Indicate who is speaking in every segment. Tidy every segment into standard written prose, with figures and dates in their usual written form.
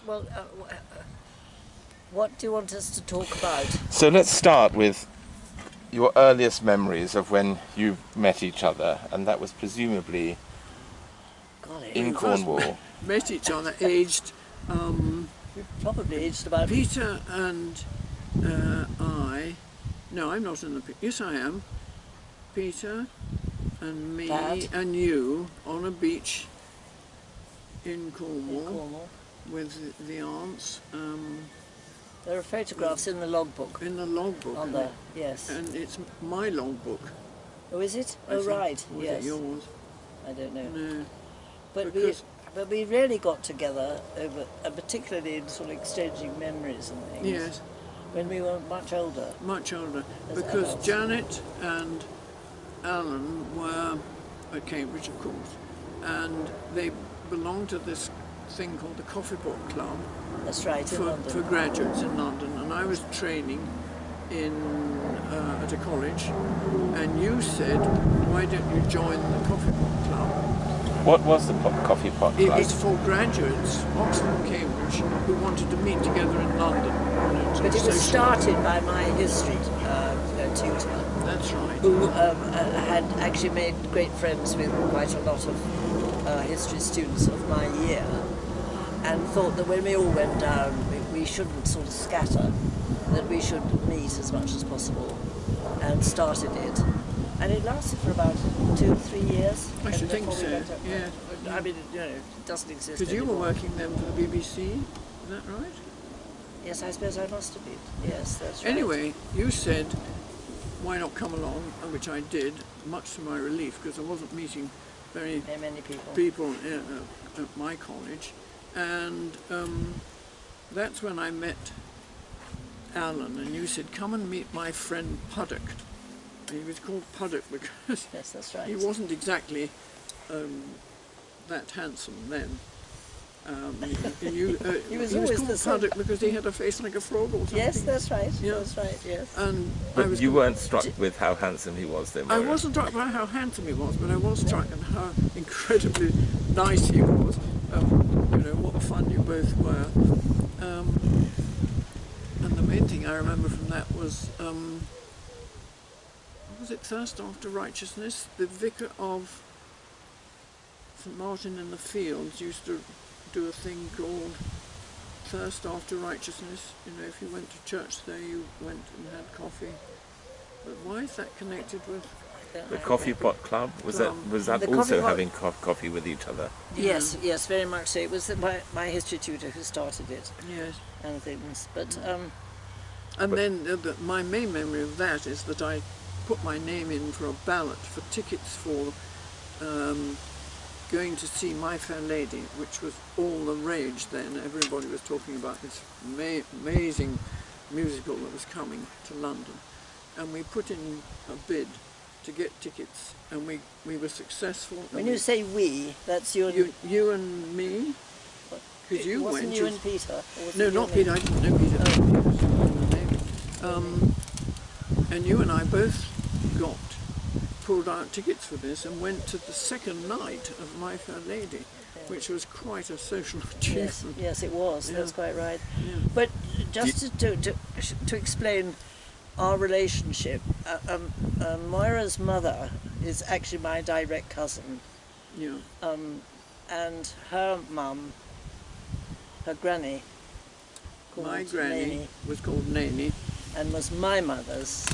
Speaker 1: Well, what do you want us to talk about?
Speaker 2: So let's start with your earliest memories of when you met each other, and that was presumably
Speaker 1: Golly,
Speaker 2: in Cornwall.
Speaker 3: Met each other aged
Speaker 1: we probably aged about.
Speaker 3: Peter and I. No, I'm not in the picture. Yes, I am. Peter and me
Speaker 1: Dad.
Speaker 3: and you on a beach in Cornwall,
Speaker 1: In Cornwall.
Speaker 3: with the aunts
Speaker 1: There are photographs in the logbook.
Speaker 3: in the logbook.
Speaker 1: On there, yes.
Speaker 3: And it's my logbook.
Speaker 1: Oh, is it?
Speaker 3: I
Speaker 1: Oh,
Speaker 3: think.
Speaker 1: right.
Speaker 3: Or was
Speaker 1: Yes.
Speaker 3: it yours?
Speaker 1: I don't know.
Speaker 3: No.
Speaker 1: But
Speaker 3: because-
Speaker 1: we really got together over, particularly in sort of exchanging memories and things.
Speaker 3: Yes,
Speaker 1: When we were much older.
Speaker 3: much older.
Speaker 1: As
Speaker 3: Because
Speaker 1: adults.
Speaker 3: Janet and Alan were at Cambridge, of course, and they belonged to this thing called the Coffee Pot Club
Speaker 1: That's right. In
Speaker 3: for
Speaker 1: London.
Speaker 3: graduates in London, and I was training at a college, and you said, why don't you join the Coffee Pot Club?
Speaker 2: What was the coffee pot club?
Speaker 3: It's for graduates, Oxford and Cambridge, who wanted to meet together in London.
Speaker 1: But it was
Speaker 3: social-
Speaker 1: started by my history tutor,
Speaker 3: That's right.
Speaker 1: who had actually made great friends with quite a lot of history students of my year, and thought that when we all went down, we shouldn't sort of scatter, that we should meet as much as possible, and started it. And it lasted for about 2 or 3 years.
Speaker 3: I should think
Speaker 1: before we
Speaker 3: so,
Speaker 1: went up.
Speaker 3: yeah.
Speaker 1: I mean, it doesn't exist
Speaker 3: Because you were
Speaker 1: anymore.
Speaker 3: working then for the BBC, is that right?
Speaker 1: Yes, I suppose I must have been. Yes, that's right.
Speaker 3: Anyway, you said, why not come along, which I did, much to my relief, because I wasn't meeting very
Speaker 1: Many people.
Speaker 3: people at my college. And that's when I met Alan, and you said, come and meet my friend Puddock. And he was called Puddock because
Speaker 1: Yes, that's right.
Speaker 3: he wasn't exactly that handsome then.
Speaker 1: He was
Speaker 3: he
Speaker 1: always
Speaker 3: was called
Speaker 1: the same.
Speaker 3: Puddock because he had a face like a frog or something.
Speaker 1: Yes, that's right.
Speaker 3: Yeah.
Speaker 1: That's right. Yes.
Speaker 3: And
Speaker 2: But
Speaker 3: I was
Speaker 2: you
Speaker 3: com-
Speaker 2: weren't struck with how handsome he was then,
Speaker 3: I
Speaker 2: were you?
Speaker 3: wasn't struck by how handsome he was, but I was struck at how incredibly nice he was. What fun you both were. And the main thing I remember from that was it Thirst After Righteousness? The vicar of St Martin in the Fields used to do a thing called Thirst After Righteousness. If you went to church there, you went and had coffee. But why is that connected with?
Speaker 2: The coffee pot club? Was that
Speaker 1: The coffee
Speaker 2: also
Speaker 1: pot-
Speaker 2: having coffee with each other?
Speaker 1: Yes, yes, very much so. It was my history tutor who started it
Speaker 3: Yes.
Speaker 1: and things. But
Speaker 3: And then my main memory of that is that I put my name in for a ballot for tickets for going to see My Fair Lady, which was all the rage then. Everybody was talking about this amazing musical that was coming to London. And we put in a bid to get tickets, and we were successful.
Speaker 1: when you say we, that's you and
Speaker 3: you and me, because you
Speaker 1: wasn't
Speaker 3: went.
Speaker 1: you and Peter? Or was
Speaker 3: No,
Speaker 1: it you
Speaker 3: not
Speaker 1: and me?
Speaker 3: Peter. I didn't know Peter. And you and I both pulled out tickets for this and went to the second night of My Fair Lady, which was quite a social
Speaker 1: Yes,
Speaker 3: achievement.
Speaker 1: yes, it was.
Speaker 3: Yeah.
Speaker 1: That's quite right.
Speaker 3: Yeah.
Speaker 1: But just to explain our relationship, Moira's mother is actually my direct cousin,
Speaker 3: Yeah.
Speaker 1: and her mum, her granny, called
Speaker 3: My granny
Speaker 1: Nanny,
Speaker 3: was called Nanny.
Speaker 1: and was my mother's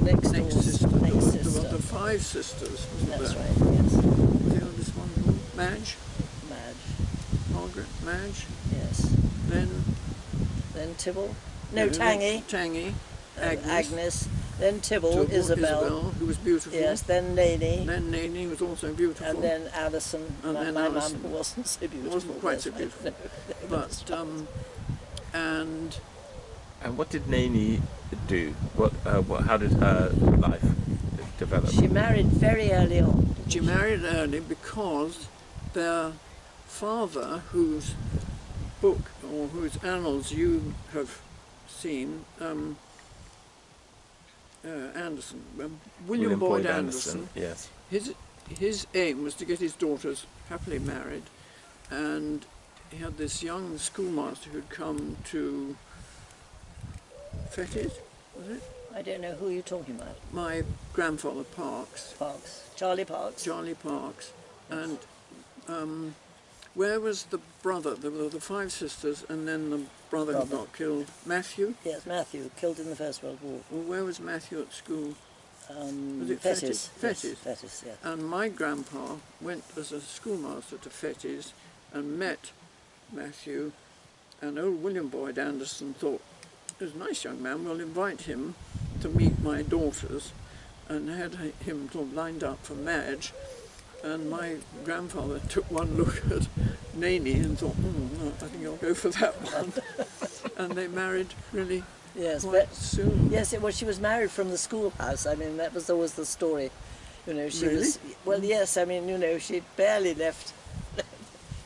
Speaker 1: next
Speaker 3: Next
Speaker 1: door
Speaker 3: sister.
Speaker 1: next
Speaker 3: There
Speaker 1: sister.
Speaker 3: were 5 sisters. Wasn't
Speaker 1: That's
Speaker 3: there?
Speaker 1: right. Yes,
Speaker 3: The eldest one called Madge,
Speaker 1: Madge.
Speaker 3: Margaret, Madge.
Speaker 1: Yes.
Speaker 3: Then
Speaker 1: Tybalt. No, Tangy.
Speaker 3: Tangy.
Speaker 1: Agnes. Then Tybalt,
Speaker 3: Tybalt,
Speaker 1: Isabel.
Speaker 3: who was beautiful.
Speaker 1: Yes. Then Nanny.
Speaker 3: Then Nanny was also beautiful.
Speaker 1: And then Alison,
Speaker 3: And
Speaker 1: my
Speaker 3: then
Speaker 1: mum,
Speaker 3: Alison.
Speaker 1: who wasn't so beautiful.
Speaker 3: Wasn't quite so
Speaker 1: that's right.
Speaker 3: beautiful.
Speaker 1: No, that's
Speaker 3: But and
Speaker 2: And what did Nanny do? How did her life develop?
Speaker 1: She married very early on.
Speaker 3: she married early because their father, whose book or whose annals you have seen, Anderson, William Boyd Anderson.
Speaker 2: Yes.
Speaker 3: His aim was to get his daughters happily married, and he had this young schoolmaster who'd come to Fetties, was it?
Speaker 1: I don't know who you're talking about.
Speaker 3: My grandfather Parks.
Speaker 1: Parks. Charlie Parks.
Speaker 3: Charlie Parks.
Speaker 1: Yes.
Speaker 3: And where was the brother? There were the 5 sisters, and then the brother who got killed. Matthew?
Speaker 1: Yes, Matthew, killed in the First World War.
Speaker 3: Well, where was Matthew at school? Was it
Speaker 1: Fetties.
Speaker 3: Fetties?
Speaker 1: Yes, Fetties, yes.
Speaker 3: And my grandpa went as a schoolmaster to Fetties and met Matthew, and old William Boyd Anderson thought, "He's a nice young man, we'll invite him to meet my daughters," and had him sort of lined up for marriage. And my grandfather took one look at Naney and thought, no, I think I'll go for that one. And they married really quite soon.
Speaker 1: Yes, well, she was married from the schoolhouse. I mean, that was always the story. You know, she was, well, yes, I mean, you know, she barely left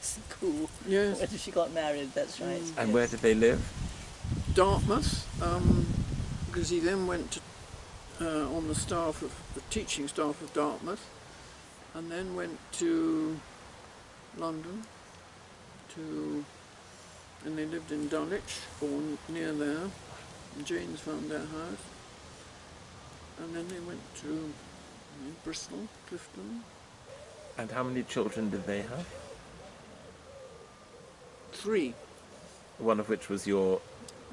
Speaker 1: school when she got married, that's right.
Speaker 2: And where did they live?
Speaker 3: Dartmouth, because he then went on the teaching staff of Dartmouth, and then went to London, and they lived in Dulwich, or near there, and Jane's found their house, and then they went to Bristol, Clifton.
Speaker 2: And how many children did they have?
Speaker 3: 3.
Speaker 2: One of which was your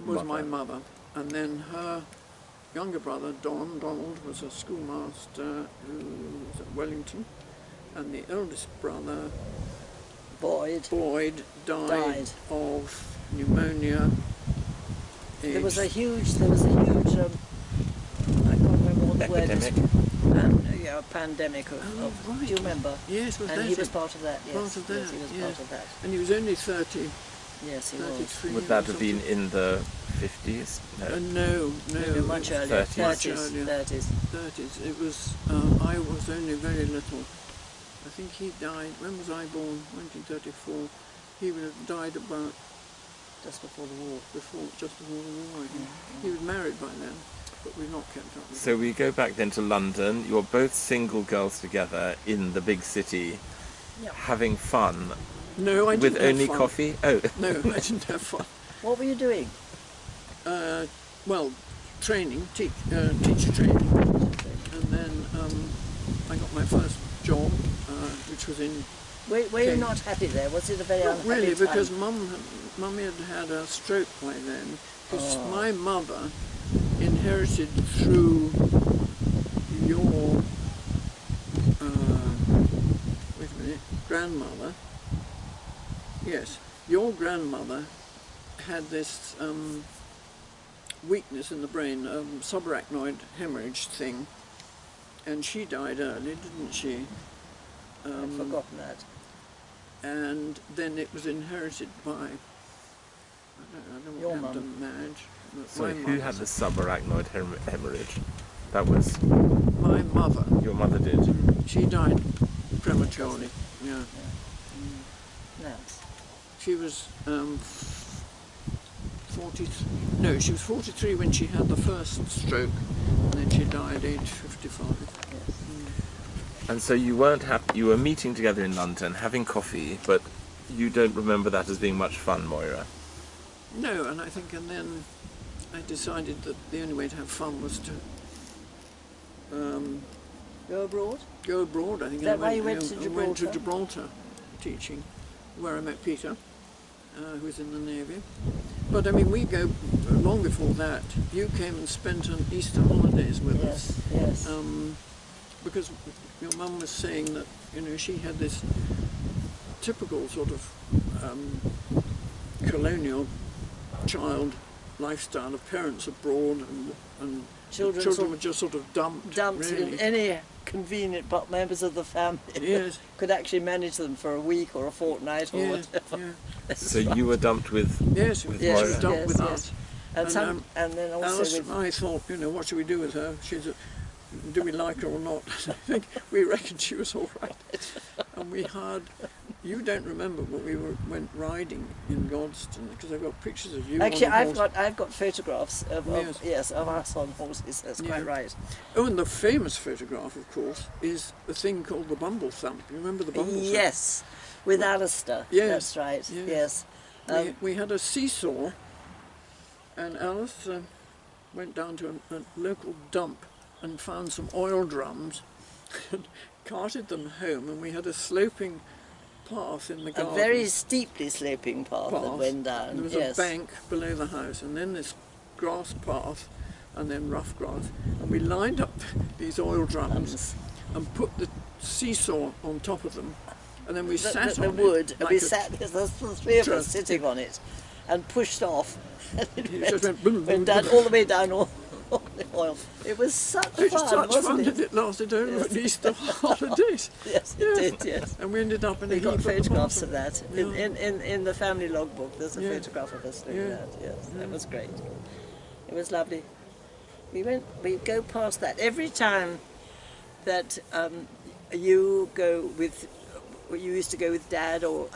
Speaker 3: was my mother, and then her younger brother Donald was a schoolmaster who was at Wellington, and the eldest brother Boyd died of pneumonia.
Speaker 1: There was a huge I can't remember what the word is. Pandemic
Speaker 3: right.
Speaker 1: Do you remember?
Speaker 3: Yes,
Speaker 1: and he was part of that. Yes,
Speaker 3: part of that.
Speaker 1: Yes, he was part of that.
Speaker 3: And he was only 30.
Speaker 1: Yes, he
Speaker 3: 33
Speaker 1: was.
Speaker 2: Would that have been in the 50s?
Speaker 3: No,
Speaker 1: much earlier.
Speaker 2: 30s.
Speaker 3: Much earlier.
Speaker 1: 30s.
Speaker 3: 30s. It was. I was only very little. I think he died. When was I born? 1934. He would have died about
Speaker 1: just before the war.
Speaker 3: Just before the war. I think. He was married by then, but we've not kept up with
Speaker 2: So we go back then to London. You're both single girls together in the big city, having fun.
Speaker 3: No, I didn't
Speaker 2: with
Speaker 3: have
Speaker 2: only
Speaker 3: fun.
Speaker 2: coffee? Oh.
Speaker 3: No, I didn't have fun.
Speaker 1: What were you doing?
Speaker 3: Well, training, teacher training. And then I got my first job, which was in...
Speaker 1: Were you not happy there? Was it a very unhappy
Speaker 3: really,
Speaker 1: time?
Speaker 3: because Mummy had a stroke by then. Because my mother inherited through your... wait a minute, grandmother. Yes, your grandmother had this weakness in the brain, subarachnoid hemorrhage thing, and she died early, didn't she?
Speaker 1: I've forgotten that.
Speaker 3: And then it was inherited by, I don't know what happened to Madge.
Speaker 2: So who had the subarachnoid hemorrhage? That was...
Speaker 3: My mother.
Speaker 2: Your mother did?
Speaker 3: She died prematurely, yeah.
Speaker 1: Nice.
Speaker 3: She was she was 43 when she had the first stroke, and then she died age 55.
Speaker 1: Yes.
Speaker 2: And so you weren't happy, you were meeting together in London, having coffee, but you don't remember that as being much fun, Moira?
Speaker 3: No, and then I decided that the only way to have fun was to
Speaker 1: go abroad?
Speaker 3: Go abroad, I think.
Speaker 1: Is that why you went to Gibraltar?
Speaker 3: I went to Gibraltar teaching, where I met Peter, who was in the Navy. But I mean, we go long before that. You came and spent an Easter holidays with us.
Speaker 1: Yes.
Speaker 3: Because your mum was saying that, you know, she had this typical sort of colonial child lifestyle of parents abroad, and children were just sort of dumped really.
Speaker 1: In any convenient members of the family.
Speaker 3: Yes.
Speaker 1: Could actually manage them for a week or a fortnight or whatever.
Speaker 2: Yeah. So you were dumped with
Speaker 3: Moira?
Speaker 1: She was
Speaker 3: dumped with us.
Speaker 1: And then also
Speaker 3: Alice, I thought, you know, what should we do with her? Do we like her or not? I think we reckoned she was all right. And we had, you don't remember, but we went riding in Godstone, because I've got pictures of you.
Speaker 1: Actually,
Speaker 3: on a horse.
Speaker 1: I've got photographs of us on horses. That's quite right.
Speaker 3: Oh, and the famous photograph, of course, is the thing called the Bumble Thump. You remember the Bumble Thump?
Speaker 1: Yes. With Alistair,
Speaker 3: Yes,
Speaker 1: that's right,
Speaker 3: yes.
Speaker 1: yes.
Speaker 3: We had a seesaw, and Alice went down to a local dump and found some oil drums and carted them home, and we had a sloping path in the
Speaker 1: A
Speaker 3: garden.
Speaker 1: very steeply sloping path that went down,
Speaker 3: There was
Speaker 1: yes.
Speaker 3: a bank below the house, and then this grass path, and then rough grass, and we lined up these oil drums and put the seesaw on top of them, and then we sat
Speaker 1: the
Speaker 3: on
Speaker 1: wood,
Speaker 3: it.
Speaker 1: and
Speaker 3: Like
Speaker 1: we
Speaker 3: a
Speaker 1: sat, there's the three of us
Speaker 3: trust.
Speaker 1: sitting on it, and pushed off, and it
Speaker 3: just went boom, boom,
Speaker 1: went down
Speaker 3: boom.
Speaker 1: all the way down all the oil. It was such
Speaker 3: It was
Speaker 1: fun,
Speaker 3: such
Speaker 1: wasn't
Speaker 3: fun
Speaker 1: it?
Speaker 3: that it lasted over
Speaker 1: Yes.
Speaker 3: at least the holidays.
Speaker 1: Yes,
Speaker 3: Yeah.
Speaker 1: it did, yes.
Speaker 3: And we ended up in a
Speaker 1: We
Speaker 3: heap
Speaker 1: got
Speaker 3: at the
Speaker 1: photographs
Speaker 3: bottom.
Speaker 1: of that.
Speaker 3: Yeah.
Speaker 1: In the family logbook, there's a
Speaker 3: Yeah.
Speaker 1: photograph of us doing
Speaker 3: Yeah.
Speaker 1: that, yes. That was great. It was lovely. We'd go past that. Every time that you used to go with Dad, or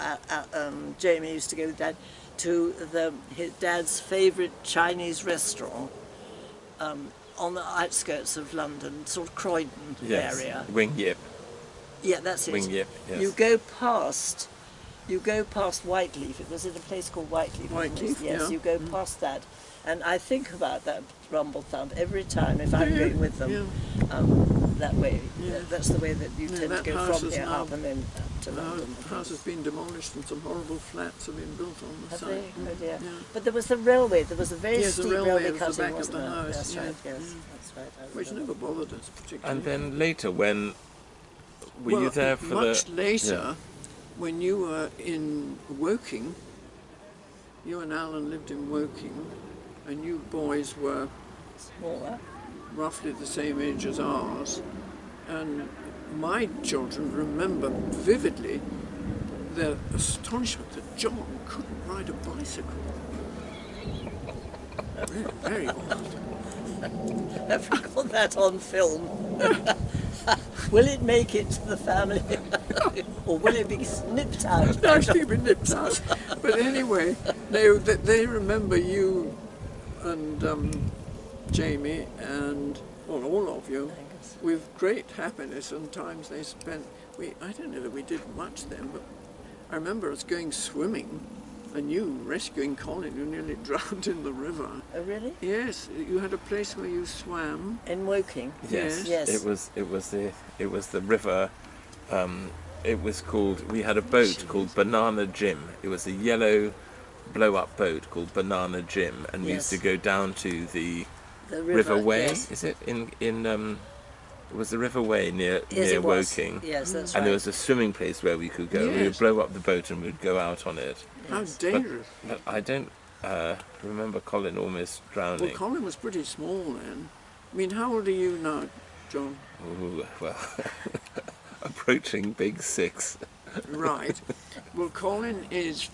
Speaker 1: Jamie used to go with Dad, to his Dad's favourite Chinese restaurant on the outskirts of London, sort of Croydon area.
Speaker 2: Wing Yip.
Speaker 1: Yeah, that's it.
Speaker 2: Wing Yip, yes.
Speaker 1: You go past Whiteleaf. It was in a place called Whiteleaf. wasn't it?
Speaker 3: Whiteleaf,
Speaker 1: Yes,
Speaker 3: yeah.
Speaker 1: you go past that, and I think about that rumble thump every time if I'm going with them. That way.
Speaker 3: Yeah.
Speaker 1: That's the way that you tend to
Speaker 3: that
Speaker 1: go
Speaker 3: house
Speaker 1: from
Speaker 3: is
Speaker 1: here
Speaker 3: now-
Speaker 1: up and then up to London.
Speaker 3: The house has been demolished and some horrible flats have been built on the
Speaker 1: Have
Speaker 3: site.
Speaker 1: they? Oh dear.
Speaker 3: Yeah.
Speaker 1: But there was the railway. There was a very
Speaker 3: Yes, the
Speaker 1: steep
Speaker 3: railway
Speaker 1: railway
Speaker 3: was the
Speaker 1: cutting,
Speaker 3: back of
Speaker 1: wasn't
Speaker 3: the
Speaker 1: there?
Speaker 3: house,
Speaker 1: That's
Speaker 3: yeah.
Speaker 1: right. Yes,
Speaker 3: Yeah.
Speaker 1: that's right. I
Speaker 3: Which
Speaker 1: remember.
Speaker 3: never bothered us particularly.
Speaker 2: And then later, when were you there for
Speaker 3: much
Speaker 2: the...
Speaker 3: later, when you were in Woking, you and Alan lived in Woking, and you boys were
Speaker 1: Smaller.
Speaker 3: roughly the same age as ours, and my children remember vividly their astonishment that John couldn't ride a bicycle. Very, very odd.
Speaker 1: Have we got that on film? Will it make it to the family? Or will it be snipped out?
Speaker 3: Actually been nipped out. But anyway, they remember you and Jamie and well, all of you
Speaker 1: Angus.
Speaker 3: with great happiness and times they spent. I don't know that we did much then, but I remember us going swimming and you rescuing Colin who nearly drowned in the river.
Speaker 1: Oh, really?
Speaker 3: Yes, you had a place where you swam.
Speaker 1: In Woking?
Speaker 3: Yes.
Speaker 1: Yes.
Speaker 2: It was the river. It was called. We had a boat called Banana Jim. It was a yellow blow-up boat called Banana Jim, and we used to
Speaker 1: Yes.
Speaker 2: go down to the
Speaker 1: The
Speaker 2: River Way.
Speaker 1: yes.
Speaker 2: Is it in It was the River Way near
Speaker 1: Yes,
Speaker 2: near
Speaker 1: it was.
Speaker 2: Woking.
Speaker 1: Yes, that's
Speaker 2: And
Speaker 1: right.
Speaker 2: there was a swimming place where we could go. We would
Speaker 3: Yes.
Speaker 2: blow up the boat and we'd go out on it.
Speaker 3: How dangerous.
Speaker 2: But I don't remember Colin almost drowning.
Speaker 3: Well, Colin was pretty small then. I mean, how old are you now, John?
Speaker 2: Ooh, well, approaching big 6.
Speaker 3: Right. Well, Colin was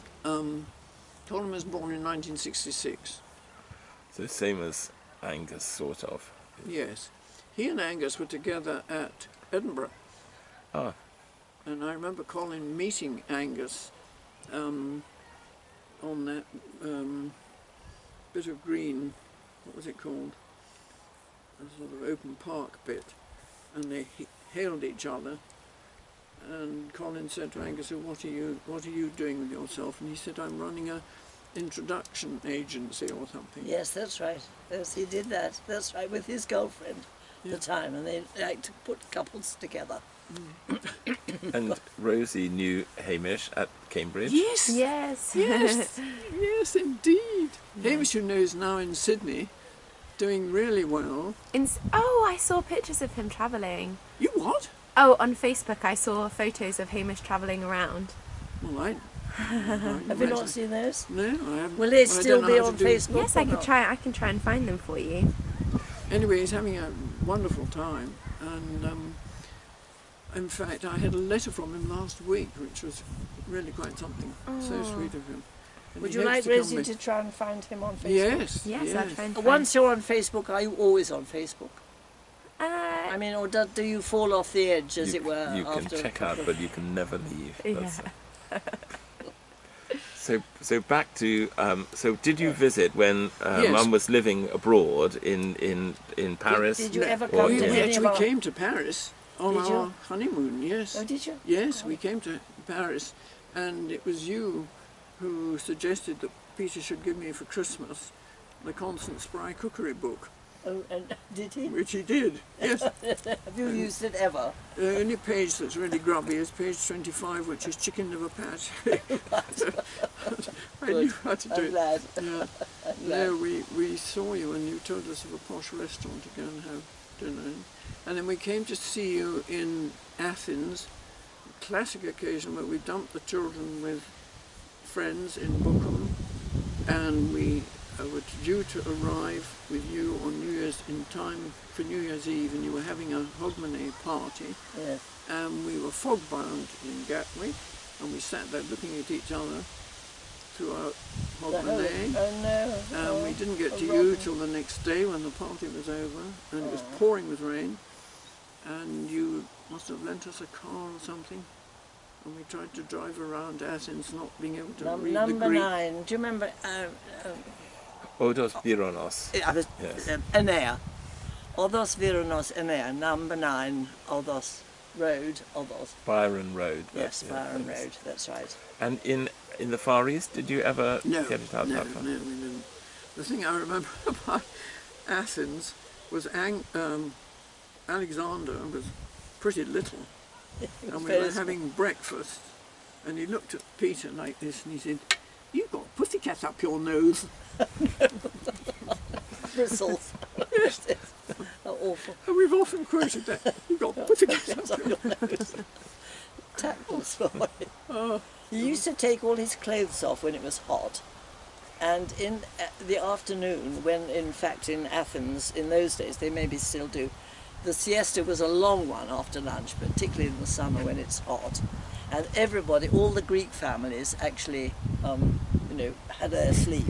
Speaker 3: born in 1966.
Speaker 2: So same as Angus, sort of.
Speaker 3: Yes. He and Angus were together at Edinburgh.
Speaker 2: Ah.
Speaker 3: And I remember Colin meeting Angus on that bit of green, what was it called? A sort of open park bit. And they hailed each other. And Colin said to Angus, "Oh, what are you doing with yourself?" And he said, "I'm running a introduction agency or something."
Speaker 1: Yes, that's right. Yes, he did that. That's right, with his girlfriend at the time, and they like to put couples together.
Speaker 2: And Rosie knew Hamish at Cambridge.
Speaker 3: Yes,
Speaker 4: Yes.
Speaker 3: yes, yes, indeed. Hamish, who knows now in Sydney, doing really well.
Speaker 4: Oh, I saw pictures of him travelling.
Speaker 3: You what?
Speaker 4: Oh, on Facebook I saw photos of Hamish travelling around.
Speaker 3: Well,
Speaker 1: Have you not seen those?
Speaker 3: No, I haven't.
Speaker 1: Will they
Speaker 3: Well, I
Speaker 1: still
Speaker 3: don't know
Speaker 1: be
Speaker 3: how
Speaker 1: on
Speaker 3: to do-
Speaker 1: Facebook?
Speaker 4: Yes,
Speaker 1: or
Speaker 4: I
Speaker 1: not?
Speaker 4: can try and find them for you.
Speaker 3: Anyway, he's having a wonderful time, and in fact, I had a letter from him last week, which was really quite something. So sweet of him. And
Speaker 1: Would
Speaker 3: he
Speaker 1: you
Speaker 3: hopes
Speaker 1: like
Speaker 3: to come
Speaker 1: Rosie
Speaker 3: back.
Speaker 1: to try and find him on Facebook?
Speaker 3: Yes.
Speaker 4: Yes, I'll try and find
Speaker 1: Once you're on Facebook, are you always on Facebook?
Speaker 4: Uh,
Speaker 1: I mean, or do you fall off the edge, as
Speaker 2: You-
Speaker 1: it were?
Speaker 2: You can
Speaker 1: after a
Speaker 2: check
Speaker 1: couple
Speaker 2: out,
Speaker 1: of-
Speaker 2: but you can never leave.
Speaker 4: yeah.
Speaker 2: So back to so did you visit when
Speaker 3: Yes.
Speaker 2: Mum was living abroad in Paris?
Speaker 1: Did you
Speaker 3: No,
Speaker 1: ever
Speaker 2: or
Speaker 1: come
Speaker 3: We,
Speaker 1: to
Speaker 2: in-
Speaker 3: we
Speaker 1: any of
Speaker 3: actually
Speaker 1: our...
Speaker 3: came to Paris on
Speaker 1: Did you?
Speaker 3: our honeymoon, yes.
Speaker 1: Oh, did you?
Speaker 3: Yes, we came to Paris and it was you who suggested that Peter should give me for Christmas the Constance Spry cookery book.
Speaker 1: Oh, and did he?
Speaker 3: Which he did, yes.
Speaker 1: Have you used it ever?
Speaker 3: The only page that's really grubby is page 25, which is chicken liver patch. I knew how to do
Speaker 1: I'm
Speaker 3: it.
Speaker 1: glad.
Speaker 3: Yeah.
Speaker 1: I'm glad.
Speaker 3: No, we saw you and you told us of a posh restaurant to go and have dinner in. And then we came to see you in Athens, a classic occasion where we dumped the children with friends in Bookham, and we were due to arrive with you on New Year's in time for New Year's Eve, and you were having a hogmanay party.
Speaker 1: Yes.
Speaker 3: And we were fog-bound in Gatwick, and we sat there looking at each other throughout hogmanay.
Speaker 1: Oh no.
Speaker 3: And we didn't get to you
Speaker 1: Robin.
Speaker 3: till the next day when the party was over, and it was pouring with rain, and you must have lent us a car or something, and we tried to drive around Athens not being able to read the
Speaker 1: Number
Speaker 3: Greek.
Speaker 1: 9. Do you remember?
Speaker 2: Odos Vironos. Yes.
Speaker 1: Enea. Odos Vironos Enea. Number 9. Odos Road. Odos.
Speaker 2: Byron Road.
Speaker 1: Yes,
Speaker 2: that's it,
Speaker 1: Byron
Speaker 2: yes.
Speaker 1: Road. That's right.
Speaker 2: And in the Far East, did you ever
Speaker 3: No,
Speaker 2: get it out
Speaker 3: no,
Speaker 2: that far?
Speaker 3: no, we didn't. The thing I remember about Athens was Alexander was pretty little, and we were having breakfast, and he looked at Peter like this, and he said, "You've got pussycat up your nose."
Speaker 1: Bristles.
Speaker 3: Yes,
Speaker 1: How awful.
Speaker 3: and we've often quoted that. You've got pussycat up your nose.
Speaker 1: Tactless boy.
Speaker 3: Oh,
Speaker 1: He used to take all his clothes off when it was hot, and in the afternoon, when in fact in Athens in those days, they maybe still do, the siesta was a long one after lunch, particularly in the summer when it's hot, and everybody, all the Greek families actually, had their sleep.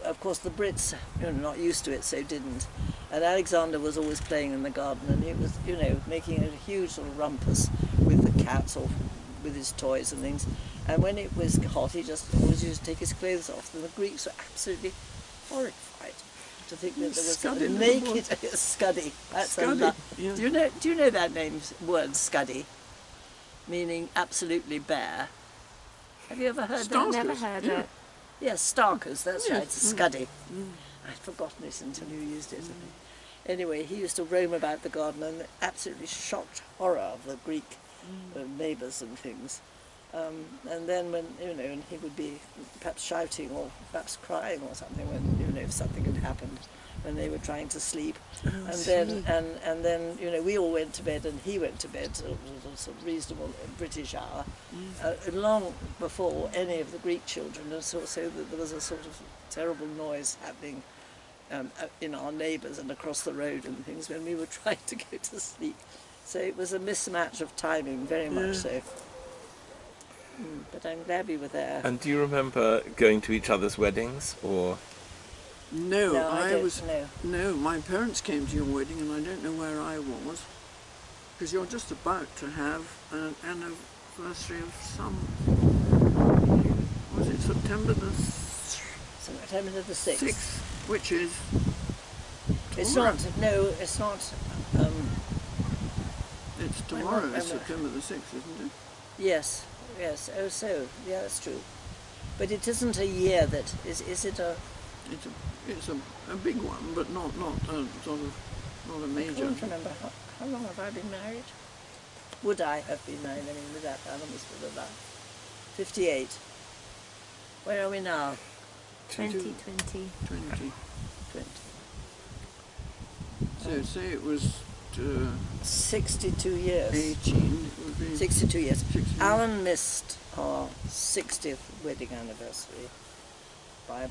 Speaker 1: Of course, the Brits, not used to it, so didn't. And Alexander was always playing in the garden, and he was, making a huge sort of rumpus with the cats or with his toys and things. And when it was hot, he just always used to take his clothes off. And the Greeks were absolutely horrified to think that there was
Speaker 3: Scuddy
Speaker 1: a
Speaker 3: little
Speaker 1: naked
Speaker 3: boy.
Speaker 1: scuddy. That's a
Speaker 3: Scuddy, yeah.
Speaker 1: Do you know that word scuddy, meaning absolutely bare? Have you ever heard
Speaker 3: Starkers,
Speaker 1: that?
Speaker 4: Never heard
Speaker 3: yeah.
Speaker 4: it.
Speaker 1: Yes, starkers, that's
Speaker 3: Yes.
Speaker 1: right, scuddy. I'd forgotten it until you used it. Anyway, he used to roam about the garden and absolutely shocked horror of the Greek neighbours and things. And then when, and he would be perhaps shouting or perhaps crying or something when, if something had happened when they were trying to sleep. And then, we all went to bed and he went to bed, sort of reasonable British hour, long before any of the Greek children, and so that there was a sort of terrible noise happening in our neighbours and across the road and things when we were trying to go to sleep. So it was a mismatch of timing, very much so. But I'm glad we were there.
Speaker 2: And do you remember going to each other's weddings, or?
Speaker 3: No,
Speaker 1: No, I don't
Speaker 3: was.
Speaker 1: know.
Speaker 3: No, my parents came to your wedding, and I don't know where I was, because you're just about to have an anniversary of some. Was it September the
Speaker 1: September the 6th.
Speaker 3: 6th, which is.
Speaker 1: It's
Speaker 3: tomorrow.
Speaker 1: not, no, it's not.
Speaker 3: It's tomorrow. It's September the 6th, isn't it?
Speaker 1: Yes, oh so, yeah, that's true. But it isn't a year that, is it a...
Speaker 3: It's a big one, but not a sort of not a
Speaker 1: I
Speaker 3: major.
Speaker 1: can't remember, how long have I been married? Would I have been married, with that animals would have died. 58. Where are we now?
Speaker 4: 2020.
Speaker 3: 20.
Speaker 1: 20.
Speaker 3: So say it was
Speaker 1: 62 years.
Speaker 3: 18, it would be
Speaker 1: 62 years.
Speaker 3: 60.
Speaker 1: Alan missed our 60th wedding anniversary by a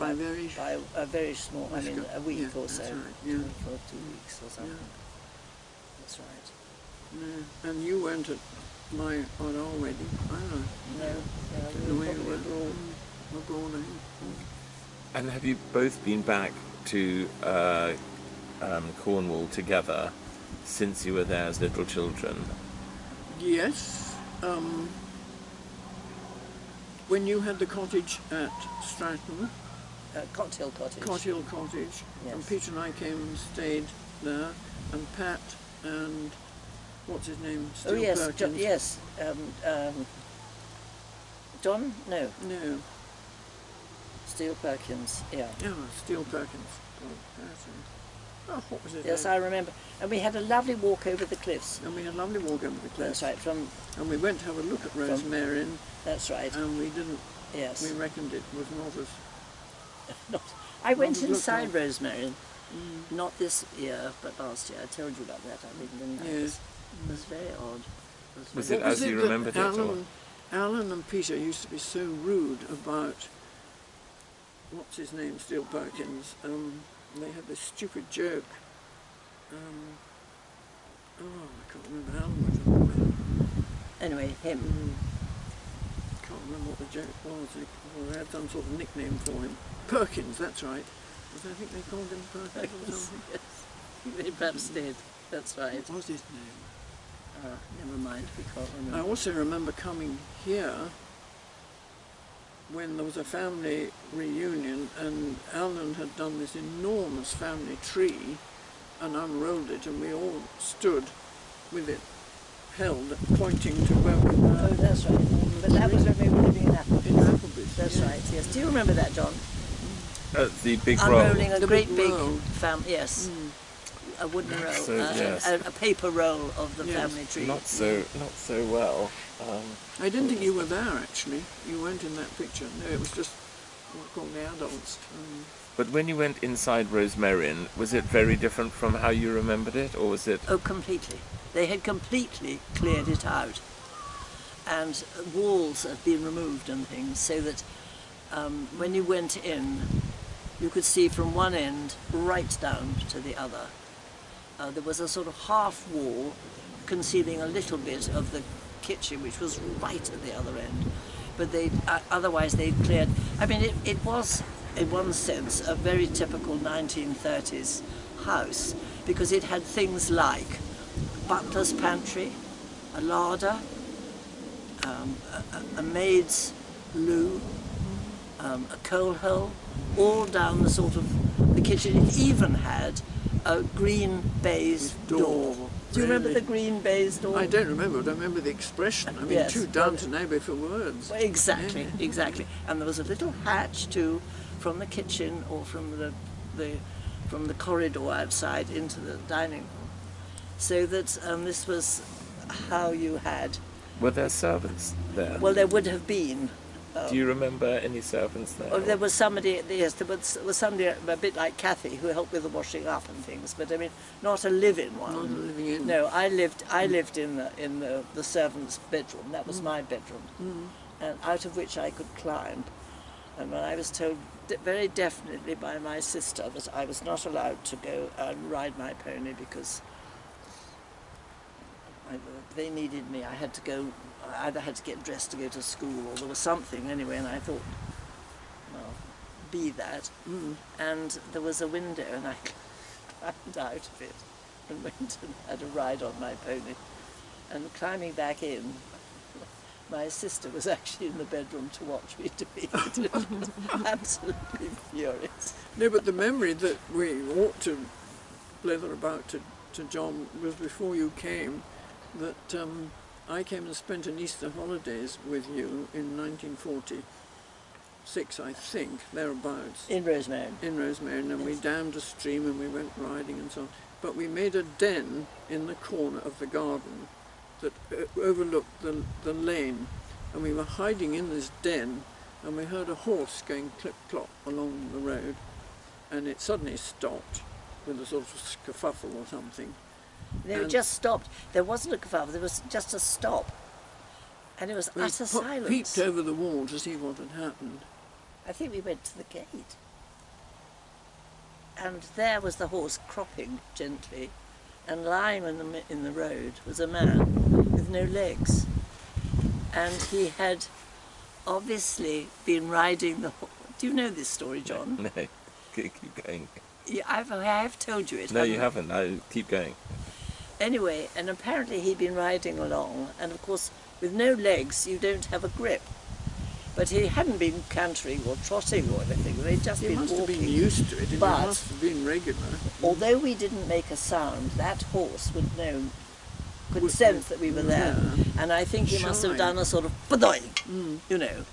Speaker 1: very small, a week
Speaker 3: Yeah,
Speaker 1: or so,
Speaker 3: that's right, yeah.
Speaker 1: for 2 weeks or something.
Speaker 3: Yeah.
Speaker 1: That's right.
Speaker 3: No. And you weren't at our wedding either.
Speaker 1: No,
Speaker 3: The
Speaker 1: we
Speaker 3: way
Speaker 1: were
Speaker 3: you
Speaker 1: probably
Speaker 3: went
Speaker 1: abroad.
Speaker 3: abroad.
Speaker 2: And have you both been back to Cornwall together since you were there as little children?
Speaker 3: Yes. When you had the cottage at Stratton,
Speaker 1: Cocktail Cottage.
Speaker 3: Cothill Cottage,
Speaker 1: Yes.
Speaker 3: and Peter and I came and stayed there, and Pat and what's his name?
Speaker 1: Oh yes,
Speaker 3: Perkins.
Speaker 1: yes. John? No.
Speaker 3: No.
Speaker 1: Steele Perkins, yeah.
Speaker 3: Yeah, Steele Perkins. Oh, what was his
Speaker 1: Yes,
Speaker 3: name?
Speaker 1: I remember. And we had a lovely walk over the cliffs.
Speaker 3: And we had a lovely walk over the cliffs.
Speaker 1: That's right,
Speaker 3: And we went to have a look at Rosemary,
Speaker 1: that's right,
Speaker 3: and we didn't.
Speaker 1: yes.
Speaker 3: We reckoned it was not as.
Speaker 1: I went
Speaker 3: Well, look,
Speaker 1: inside Rosemary, not this year, but last year. I told you about that, I think, didn't I?
Speaker 3: Yes.
Speaker 1: It was very odd.
Speaker 2: Was
Speaker 1: very
Speaker 2: it
Speaker 3: What
Speaker 2: as you
Speaker 3: that
Speaker 2: remembered it, or?
Speaker 3: Alan and Peter used to be so rude about. What's his name? Steele Perkins. They had this stupid joke. I can't remember. Alan would remember.
Speaker 1: Anyway, him.
Speaker 3: Can't remember what the joke was. They had some sort of nickname for him. Perkins, that's right. I think they called him Perkins or something.
Speaker 1: Yes. They perhaps did. That's right.
Speaker 3: What was his name?
Speaker 1: Never mind, we can't remember.
Speaker 3: I also remember coming here when there was a family reunion, and Alan had done this enormous family tree and unrolled it, and we all stood with it held, pointing to where we were.
Speaker 1: Oh, that's right. But that was when we were living in Applebee's.
Speaker 3: In Applebee's,
Speaker 1: That's
Speaker 3: yeah.
Speaker 1: right, yes. Do you remember that, John?
Speaker 2: The big roll.
Speaker 1: Unrolling a
Speaker 3: The
Speaker 1: great
Speaker 3: big
Speaker 1: big
Speaker 3: roll.
Speaker 1: yes. A wooden roll,
Speaker 2: So, yes.
Speaker 1: a paper roll of the
Speaker 3: Yes.
Speaker 1: family tree.
Speaker 2: Not so well.
Speaker 3: I didn't think you were there, actually. You weren't in that picture. No, it was just what called the adults.
Speaker 2: But when you went inside Rosemarian, was it very different from how you remembered it, or was it?
Speaker 1: Oh, completely. They had completely cleared it out. And walls had been removed and things, so that when you went in, you could see from one end right down to the other. There was a sort of half wall concealing a little bit of the kitchen, which was right at the other end. But they otherwise they'd cleared. I mean, it was, in one sense, a very typical 1930s house, because it had things like butler's pantry, a larder, a maid's loo, a coal hole, all down the sort of the kitchen. It even had a green baize door. Do you remember
Speaker 3: Really?
Speaker 1: the green baize door?
Speaker 3: I don't remember, but I remember the expression. I mean,
Speaker 1: Yes,
Speaker 3: too Downton Abbey for words.
Speaker 1: Well, exactly,
Speaker 3: Yeah.
Speaker 1: exactly. And there was a little hatch too, from the kitchen or from the corridor outside into the dining room, so that this was how you had.
Speaker 2: Were there servants there?
Speaker 1: Well, there would have been.
Speaker 2: Do you remember any servants there?
Speaker 1: There was somebody. Yes, there was somebody a bit like Kathy who helped with the washing up and things, but I mean, not a live-in one.
Speaker 3: Not living in.
Speaker 1: No, I lived in the servants' bedroom. That was my bedroom, and out of which I could climb. And when I was told very definitely by my sister that I was not allowed to go and ride my pony because they needed me. I had to go. I either had to get dressed to go to school, or there was something anyway. And I thought, well, be that. And there was a window, and I climbed out of it and went and had a ride on my pony. And climbing back in, my sister was actually in the bedroom to watch me do it. Absolutely furious.
Speaker 3: No, but the memory that we ought to blether about to John was before you came, that I came and spent an Easter holidays with you in 1946, I think, thereabouts.
Speaker 1: In Rosemary.
Speaker 3: In Rosemary, and we dammed a stream and we went riding and so on. But we made a den in the corner of the garden that overlooked the lane, and we were hiding in this den, and we heard a horse going clip-clop along the road, and it suddenly stopped with a sort of kerfuffle or something.
Speaker 1: They just stopped. There wasn't a kerfuffle, there was just a stop. And it was
Speaker 3: We
Speaker 1: utter silence.
Speaker 3: peeped over the wall to see what had happened.
Speaker 1: I think we went to the gate. And there was the horse cropping gently, and lying in the road was a man with no legs. And he had obviously been riding the horse. Do you know this story, John?
Speaker 2: No, keep going.
Speaker 1: Yeah, I have told you it.
Speaker 2: No, you
Speaker 1: haven't I?
Speaker 2: haven't. No, keep going.
Speaker 1: Anyway, and apparently he'd been riding along, and of course, with no legs, you don't have a grip. But he hadn't been cantering or trotting or anything, they'd just
Speaker 3: He
Speaker 1: been
Speaker 3: must
Speaker 1: walking.
Speaker 3: have been used to it, it
Speaker 1: But-
Speaker 3: must have been regular.
Speaker 1: Although we didn't make a sound, that horse would know could sense that we were there. And I think he must have
Speaker 3: Shy.
Speaker 1: done a sort of "Padoy," you know,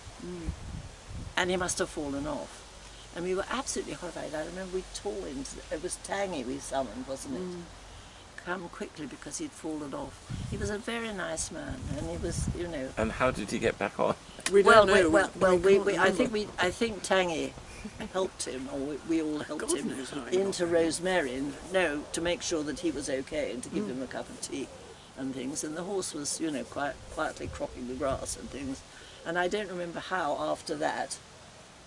Speaker 1: and he must have fallen off. And we were absolutely horrified. I remember we tore into it was Tangy we summoned, wasn't it? Come quickly because he'd fallen off. He was a very nice man, and he was, you know.
Speaker 2: And how did he get back on?
Speaker 3: We don't know.
Speaker 1: I think Tangy helped him, or we all helped him
Speaker 3: knows how he
Speaker 1: into Rosemary. No, to make sure that he was okay and to give him a cup of tea and things. And the horse was, you know, quietly cropping the grass and things. And I don't remember how after that.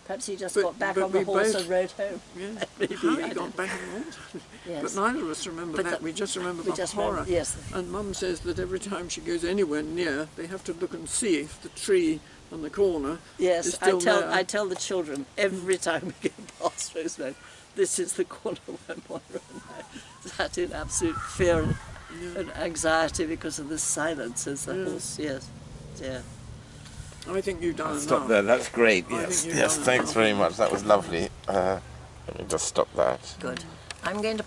Speaker 1: Perhaps he just got back on the horse and rode home.
Speaker 3: Yeah.
Speaker 1: Maybe,
Speaker 3: How
Speaker 1: I
Speaker 3: he got
Speaker 1: don't-
Speaker 3: back on the horse.
Speaker 1: Yes.
Speaker 3: But neither of us remember
Speaker 1: But
Speaker 3: that.
Speaker 1: the-
Speaker 3: We just remember
Speaker 1: we
Speaker 3: the
Speaker 1: just
Speaker 3: horror.
Speaker 1: remember- yes.
Speaker 3: And Mum says that every time she goes anywhere near, they have to look and see if the tree on the corner is
Speaker 1: Yes,
Speaker 3: still there.
Speaker 1: I tell the children every time we go past Rosemary, this is the corner where Moira and I sat in absolute fear and anxiety because of this silence as the horse, yes. Yeah.
Speaker 3: I think you've done
Speaker 2: Stop
Speaker 3: enough.
Speaker 2: there, that's great,
Speaker 3: I
Speaker 2: yes.
Speaker 3: think you've
Speaker 2: Yes,
Speaker 3: done
Speaker 2: thanks
Speaker 3: enough.
Speaker 2: very much, that was lovely. Let me just stop that.
Speaker 1: Good. I'm going to